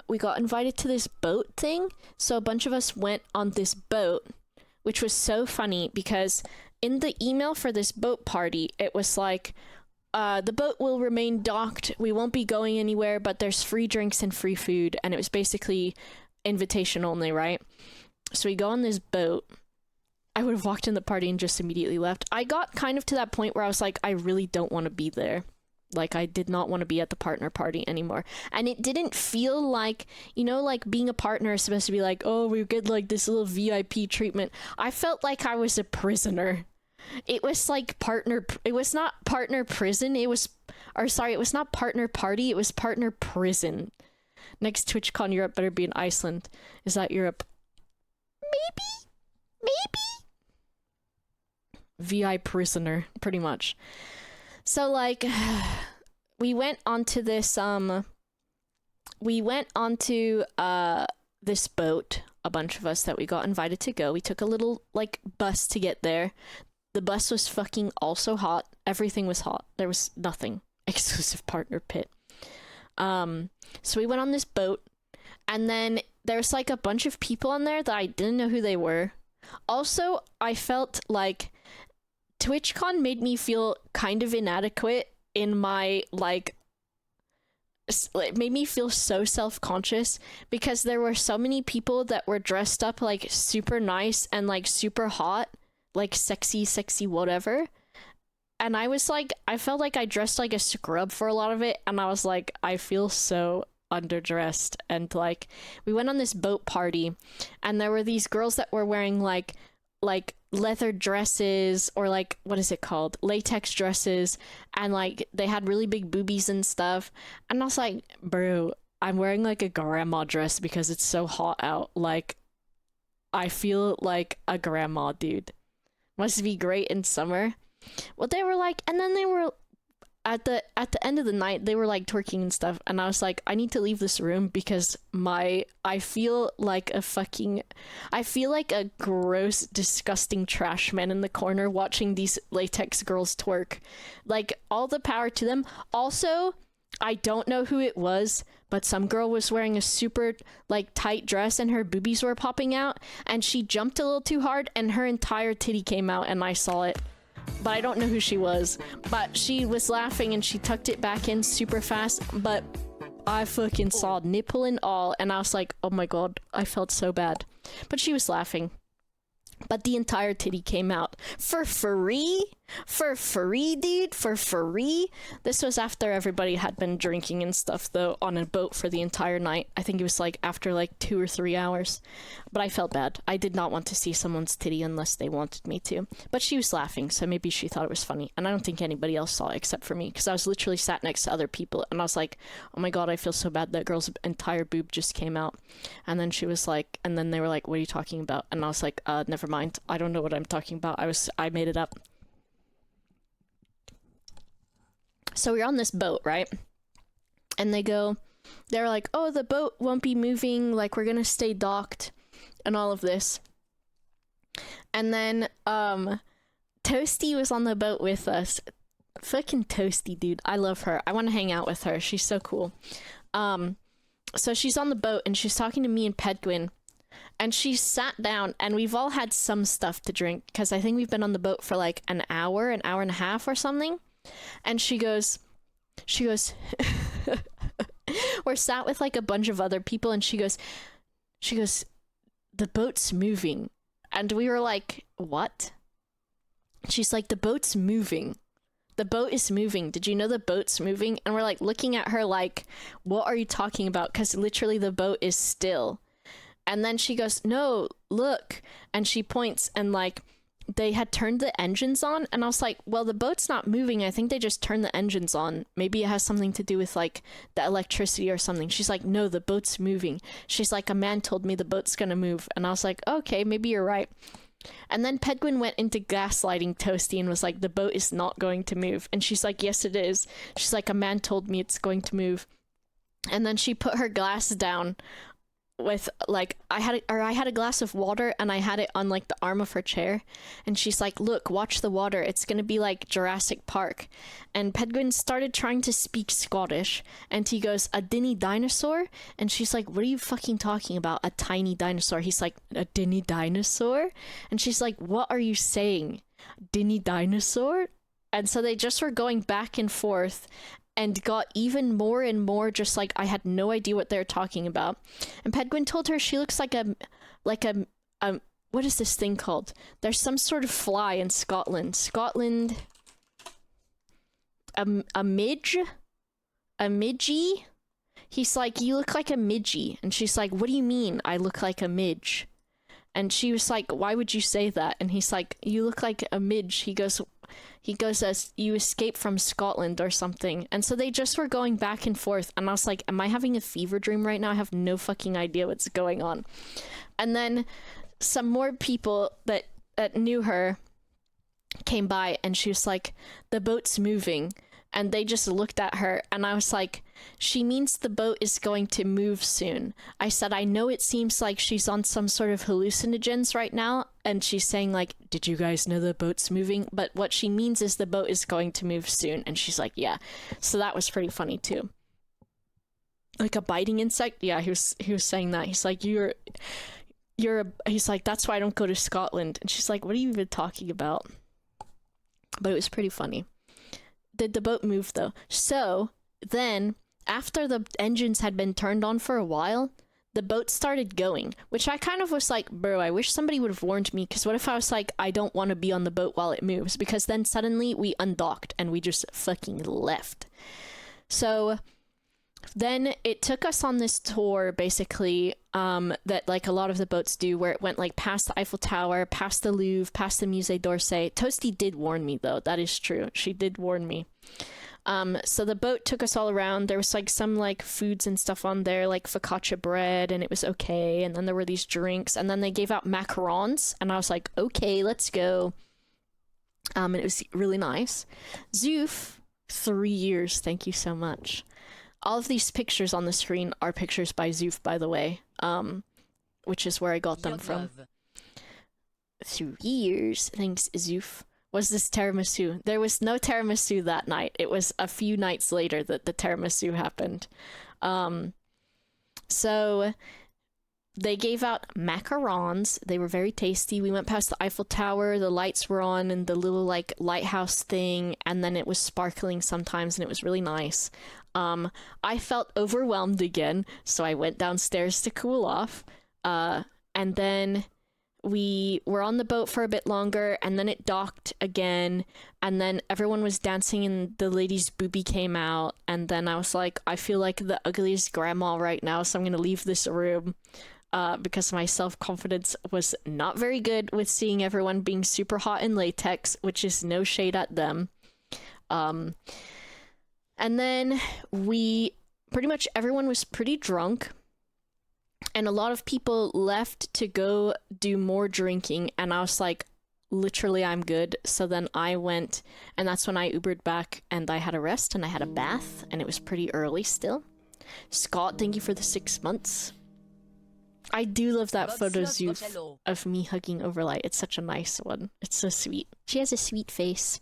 we got invited to this boat thing. So a bunch of us went on this boat, which was so funny because in the email for this boat party, it was like, the boat will remain docked. We won't be going anywhere, but there's free drinks and free food. And it was basically invitation only, right? So we go on this boat. I would have walked in the party and just immediately left. I got kind of to that point where I was like, I really don't want to be there. Like, I did not want to be at the partner party anymore. And it didn't feel like, you know, like being a partner is supposed to be like, oh, we get like this little VIP treatment. I felt like I was a prisoner. It was like it was not partner prison. It was not partner party. It was partner prison. Next TwitchCon Europe better be in Iceland. Is that Europe? Maybe? VI prisoner, pretty much. So, like, we went onto this, this boat, a bunch of us that we got invited to go. We took a little, like, bus to get there. The bus was fucking also hot. Everything was hot. There was nothing. Exclusive partner pit. So we went on this boat, and then there was, like, a bunch of people on there that I didn't know who they were. Also, I felt like TwitchCon made me feel kind of inadequate in my, like, it made me feel so self-conscious because there were so many people that were dressed up, like, super nice and, like, super hot, like, sexy whatever. And I was like, I felt like I dressed like a scrub for a lot of it, and I was like, I feel so underdressed. And, like, we went on this boat party, and there were these girls that were wearing, like leather dresses, or like, what is it called, latex dresses, and like they had really big boobies and stuff. And I was like, bro, I'm wearing like a grandma dress because it's so hot out. Like, I feel like a grandma, dude. Must be great in summer. Well, they were like, and then they were at the end of the night, they were like twerking and stuff, and I was like, I need to leave this room because I feel like a gross, disgusting trash man in the corner watching these latex girls twerk. Like, all the power to them. Also, I don't know who it was, but some girl was wearing a super, like, tight dress and her boobies were popping out, and she jumped a little too hard and her entire titty came out, and I saw it. But I don't know who she was. But she was laughing and she tucked it back in super fast. But I fucking saw nipple and all. And I was like, oh my god, I felt so bad. But she was laughing. But the entire titty came out. For free? For free, dude? For free? This was after everybody had been drinking and stuff, though, on a boat for the entire night. I think it was like after like 2 or 3 hours. But I felt bad. I did not want to see someone's titty unless they wanted me to. But she was laughing, so maybe she thought it was funny. And I don't think anybody else saw it except for me, because I was literally sat next to other people, and I was like, oh my god, I feel so bad. That girl's entire boob just came out. And then she was like, and then they were like, what are you talking about? And I was like, never mind. I don't know what I'm talking about. I made it up. So we're on this boat, right? And they're like, oh, the boat won't be moving, like, we're gonna stay docked and all of this. And then Toasty was on the boat with us. Fucking Toasty, dude. I love her. I want to hang out with her. She's so cool. So she's on the boat and she's talking to me and Pedguin, and she sat down, and we've all had some stuff to drink because I think we've been on the boat for like an hour and a half or something. And she goes, we're sat with like a bunch of other people, and she goes, the boat's moving. And we were like, what? She's like, the boat's moving. The boat is moving. Did you know the boat's moving? And we're like looking at her like, what are you talking about? Because literally the boat is still. And then she goes, no, look. And she points, and like, they had turned the engines on, and I was like, well, the boat's not moving. I think they just turned the engines on. Maybe it has something to do with like the electricity or something. She's like, no, the boat's moving. She's like, a man told me the boat's gonna move. And I was like, okay, maybe you're right. And then Pedguin went into gaslighting Toasty and was like, the boat is not going to move. And she's like, yes, it is. She's like, a man told me it's going to move. And then she put her glass down with like I had a glass of water and I had it on like the arm of her chair, and she's like, look, watch the water, it's gonna be like Jurassic Park. And Pedguin started trying to speak Scottish, and he goes, a dinny dinosaur? And she's like, what are you fucking talking about, a tiny dinosaur? He's like, a dinny dinosaur? And she's like, what are you saying, dinny dinosaur? And so they just were going back and forth and got even more and more just like I had no idea what they're talking about. And Pedguin told her she looks like a what is this thing called? There's some sort of fly in Scotland. A midge? A midgie? He's like, you look like a midgie. And she's like, what do you mean I look like a midge? And she was like, why would you say that? And he's like, you look like a midge. He goes as you escaped from Scotland or something. And so they just were going back and forth, and I was like, am I having a fever dream right now? I have no fucking idea what's going on. And then some more people that knew her came by, and she was like, the boat's moving. And they just looked at her, and I was like, she means the boat is going to move soon. I said, I know it seems like she's on some sort of hallucinogens right now, and she's saying like, did you guys know the boat's moving? But what she means is the boat is going to move soon. And she's like, yeah. So that was pretty funny too. Like a biting insect? Yeah, he was saying that. He's like, he's like, that's why I don't go to Scotland. And she's like, what are you even talking about? But it was pretty funny. Did the boat move though? So then after the engines had been turned on for a while, the boat started going, which I kind of was like, bro, I wish somebody would have warned me, because what if I was like, I don't want to be on the boat while it moves? Because then suddenly we undocked and we just fucking left. So then it took us on this tour, basically, that like a lot of the boats do, where it went like past the Eiffel Tower, past the Louvre, past the Musée d'Orsay. Toasty did warn me though, that is true. She did warn me. So the boat took us all around. There was like some like foods and stuff on there, like focaccia bread, and it was okay. And then there were these drinks, and then they gave out macarons, and I was like, okay, let's go. And it was really nice. Zoof, 3 years, thank you so much. All of these pictures on the screen are pictures by Zoof, by the way, which is where I got them from. 3 years, thanks Zoof. Was this tiramisu? There was no tiramisu that night. It was a few nights later that the tiramisu happened. So they gave out macarons. They were very tasty. We went past the Eiffel Tower, the lights were on, and the little like lighthouse thing, and then it was sparkling sometimes, and it was really nice. I felt overwhelmed again, so I went downstairs to cool off, and then we were on the boat for a bit longer, and then it docked again, and then everyone was dancing and the lady's boobie came out, and then I was like, I feel like the ugliest grandma right now, so I'm gonna leave this room, because my self-confidence was not very good with seeing everyone being super hot in latex, which is no shade at them. And then pretty much everyone was pretty drunk, and a lot of people left to go do more drinking, and I was like, literally, I'm good. So then I went, and that's when I Ubered back, and I had a rest, and I had a bath, and it was pretty early still. Scott, thank you for the 6 months. I do love that photo, Zoof, of me hugging Overlight. It's such a nice one. It's so sweet. She has a sweet face.